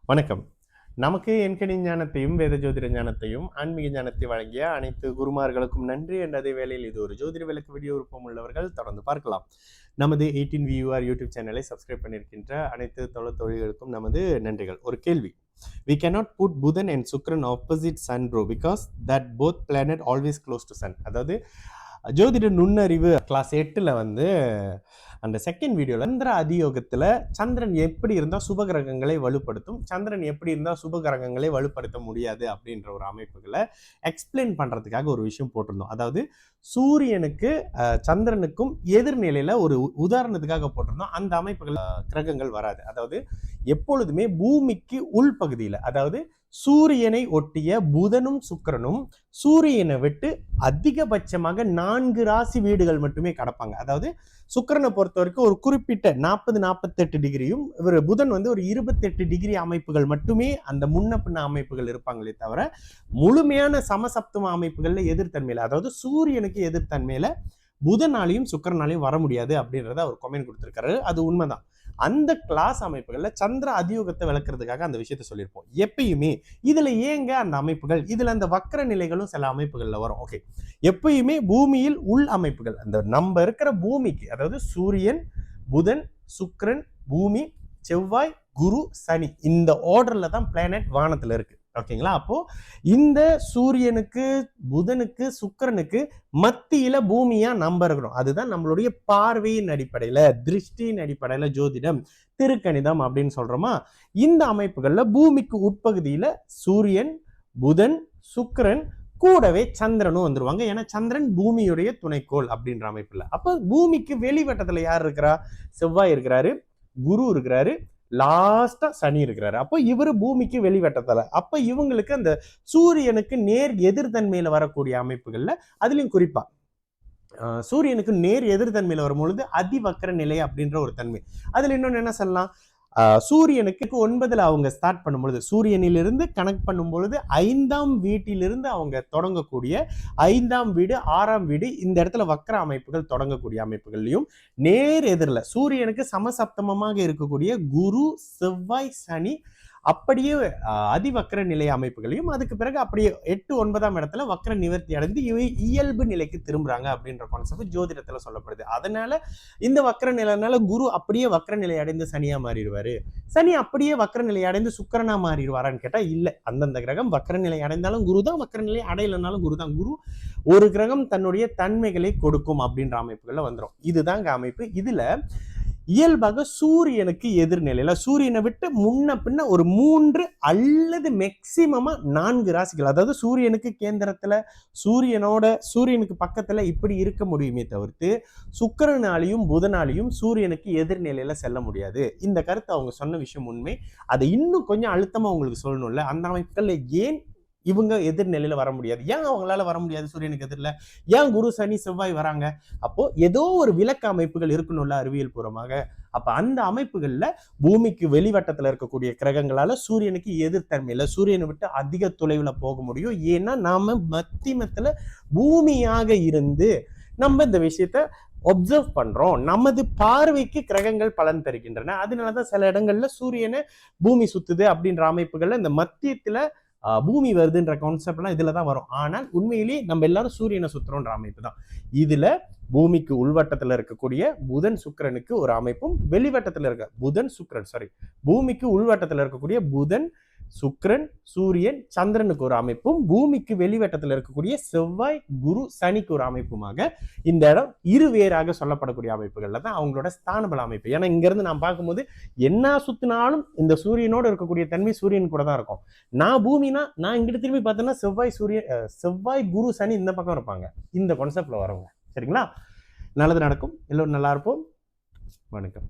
வணக்கம். நமக்கு எண்கணி ஞானத்தையும், வேத ஜோதிட ஞானத்தையும், ஆன்மீக ஞானத்தை வழங்கிய அனைத்து குருமார்களுக்கும் நன்றி என்ற அதே வேளையில் இது ஒரு ஜோதிட விளக்கு வீடியோ விருப்பம் உள்ளவர்கள் தொடர்ந்து பார்க்கலாம். நமது 18VUR யூடியூப் சேனலை சப்ஸ்கிரைப் பண்ணியிருக்கின்ற அனைத்து தோழிகளுக்கும் நமது நன்றிகள். ஒரு கேள்வி. We cannot put Buddhan and Shukran opposite sun bro because that both planet always close to sun. அதாவது ஜோதிட நுண்ணறிவு கிளாஸ் 8ல் வந்து அந்த செகண்ட் வீடியோவில் சந்திர அதியோகத்தில் சந்திரன் எப்படி இருந்தால் சுபகிரகங்களை வலுப்படுத்தும், சந்திரன் எப்படி இருந்தால் சுபகிரகங்களை வலுப்படுத்த முடியாது அப்படின்ற ஒரு அமைப்புகளை எக்ஸ்பிளைன் பண்ணுறதுக்காக ஒரு விஷயம் போட்டிருந்தோம். அதாவது சூரியனுக்கு சந்திரனுக்கும் எதிர்நிலையில் ஒரு உதாரணத்துக்காக போட்டிருந்தோம். அந்த அமைப்புகள் கிரகங்கள் வராது. அதாவது எப்பொழுதுமே பூமிக்கு உள்பகுதியில், அதாவது சூரியனை ஒட்டிய புதனும் சுக்கிரனும் சூரியனை விட்டு அதிகபட்சமாக 4 ராசி வீடுகள் மட்டுமே கடப்பாங்க. அதாவது சுக்கிரனை பொறுத்த வரைக்கும் ஒரு குறிப்பிட்ட 40-48 டிகிரியும், இவர் புதன் வந்து ஒரு 28 டிகிரி அமைப்புகள் மட்டுமே அந்த முன்ன பின்ன அமைப்புகள் இருப்பாங்களே தவிர முழுமையான சமசப்தம அமைப்புகள்ல எதிர்த்தன்மையில, அதாவது சூரியனுக்கு எதிர்த்தன்மையில புதனாலையும் சுக்கிரனாலையும் வர முடியாது அப்படின்றத அவர் கமெண்ட் கொடுத்திருக்காரு. அது உண்மைதான். அந்த கிளாஸ் அமைப்புகள்ல சந்திர அதியோகத்தை விளக்குறதுக்காக அந்த விஷயத்த சொல்லியிருப்போம். எப்பயுமே இதுல ஏங்க அந்த அமைப்புகள், இதுல அந்த வக்கர நிலைகளும் சில அமைப்புகள்ல வரும். ஓகே, எப்பயுமே பூமியில் உள் அமைப்புகள், அந்த நம்ம இருக்கிற பூமிக்கு, அதாவது சூரியன், புதன், சுக்கிரன், பூமி, செவ்வாய், குரு, சனி, இந்த ஆர்டர்ல தான் பிளானட் வானத்துல இருக்கு. ஓகேங்களா? அப்போ இந்த சூரியனுக்கு, புதனுக்கு, சுக்கிரனுக்கு மத்தியில பூமியா நம்ம இருக்கிறோம். அதுதான் நம்மளுடைய பார்வையின் அடிப்படையில, திருஷ்டியின் அடிப்படையில ஜோதிடம், திருக்கணிதம் அப்படின்னு சொல்றோமா. இந்த அமைப்புகள்ல பூமிக்கு உட்பகுதியில சூரியன், புதன், சுக்கிரன், கூடவே சந்திரனும் வந்துருவாங்க. ஏன்னா சந்திரன் பூமியுடைய துணைக்கோள் அப்படின்ற அமைப்புல. அப்ப பூமிக்கு வெளிவட்டத்துல யார் இருக்கிறா? செவ்வாய் இருக்கிறாரு, குரு இருக்கிறாரு, லாஸ்டா சனி இருக்கிறாரு. அப்போ இவரு பூமிக்கு வெளிவட்டத்துல. அப்ப இவங்களுக்கு அந்த சூரியனுக்கு நேர் எதிர்த்தன்மையில வரக்கூடிய அமைப்புகள்ல, அதுலயும் குறிப்பா சூரியனுக்கு நேர் எதிர்த்தன்மையில வரும்பொழுது அதிவக்கர நிலை அப்படின்ற ஒரு தன்மை. அதுல இன்னொன்னு என்ன சொல்லலாம், சூரியனுக்கு 9ல் அவங்க ஸ்டார்ட் பண்ணும்பொழுது, சூரியனிலிருந்து கனெக்ட் பண்ணும் பொழுது 5ஆம் வீட்டிலிருந்து அவங்க தொடங்கக்கூடிய 5ஆம் வீடு, 6ஆம் வீடு, இந்த இடத்துல வக்கர அமைப்புகள் தொடங்கக்கூடிய அமைப்புகள்லையும் நேர் எதிரில் சூரியனுக்கு சமசப்தமமாக இருக்கக்கூடிய குரு, செவ்வாய், சனி அப்படியே அதிவக்கர நிலை அமைப்புகளையும், அதுக்கு பிறகு அப்படியே 8-9ஆம் இடத்துல வக்கர நிவர்த்தி அடைந்து இயல்பு நிலைக்கு திரும்புறாங்க அப்படின்ற கான்செப்ட் ஜோதிடத்துல சொல்லப்படுது. அதனால இந்த வக்கர நிலைனால குரு அப்படியே வக்கர நிலை அடைந்து சனியா மாறிடுவாரு, சனி அப்படியே வக்கர நிலை அடைந்து சுக்கிரனா மாறிடுவாரான்னு கேட்டா இல்ல. அந்தந்த கிரகம் வக்கர நிலை அடைந்தாலும் குரு தான், வக்கர நிலை அடையலனாலும் குரு தான். குரு ஒரு கிரகம் தன்னுடைய தன்மைகளை கொடுக்கும் அப்படின்ற அமைப்புகள்ல வந்துடும். இதுதாங்க அமைப்பு. இதுல இயல்பாக சூரியனுக்கு எதிர்நிலையில, சூரியனை விட்டு முன்ன பின்ன ஒரு 3 அல்லது மேக்சிமமா 4 ராசிகள், அதாவது சூரியனுக்கு கேந்திரத்துல, சூரியனுக்கு பக்கத்துல இப்படி இருக்க முடியுமே தவிர்த்து சுக்கிரனாலையும் புதனாலையும் சூரியனுக்கு எதிர்நிலையில செல்ல முடியாது. இந்த கருத்து அவங்க சொன்ன விஷயம் உண்மை. அதை இன்னும் கொஞ்சம் அழுத்தமா உங்களுக்கு சொல்லணும்ல, அந்த அமைப்புகள்ல ஏன் இவங்க எதிர்நிலையில வர முடியாது, ஏன் அவங்களால வர முடியாது சூரியனுக்கு எதிரில், ஏன் குரு, சனி, செவ்வாய் வராங்க? அப்போ ஏதோ ஒரு விளக்க அமைப்புகள் இருக்கணும்ல அறிவியல் பூர்வமாக. அப்ப அந்த அமைப்புகள்ல பூமிக்கு வெளிவட்டத்துல இருக்கக்கூடிய கிரகங்களால சூரியனுக்கு எதிர்த்தன்மையில, சூரியனை விட்டு அதிக தொலைவுல போக முடியும். ஏன்னா நாம மத்தியமத்துல பூமியாக இருந்து நம்ம இந்த விஷயத்த ஒப்சர்வ் பண்றோம். நமது பார்வைக்கு கிரகங்கள் பலன் தருகின்றன. அதனாலதான் சில இடங்கள்ல சூரியனை பூமி சுத்துது அப்படின்ற அமைப்புகள்ல இந்த மத்தியத்துல பூமி வருதுன்ற கான்செப்ட்லாம் இதுல தான் வரும். ஆனால் உண்மையிலேயே நம்ம எல்லாரும் சூரியனை சுத்துறோன்ற அமைப்பு தான். இதுல பூமிக்கு உள்வட்டத்துல இருக்கக்கூடிய புதன் சுக்கிரனுக்கு ஒரு அமைப்பும், வெளிவட்டத்துல இருக்க பூமிக்கு உள்வட்டத்துல இருக்கக்கூடிய புதன், சுக்கிரன், சூரியன், சந்திரனுக்கு ஒரு அமைப்பும், பூமிக்கு வெளிவட்டத்தில் இருக்கக்கூடிய செவ்வாய், குரு, சனிக்கு ஒரு அமைப்புமாக இந்த இடம் இருவேறாக சொல்லப்படக்கூடிய அமைப்புகள்ல தான் அவங்களோட ஸ்தானபல அமைப்பு. ஏன்னா இங்க இருந்து நான் பார்க்கும்போது என்ன சுத்தினாலும் இந்த சூரியனோட இருக்கக்கூடிய தன்மை சூரியன் கூட தான் இருக்கும். நான் பூமினா நான் இங்கிட்டு திரும்பி பார்த்தேன்னா செவ்வாய், குரு, சனி இந்த பக்கம் இருப்பாங்க. இந்த கான்செப்ட்ல வரவங்க. சரிங்களா? நல்லது நடக்கும். எல்லோரும் நல்லா இருப்போம். வணக்கம்.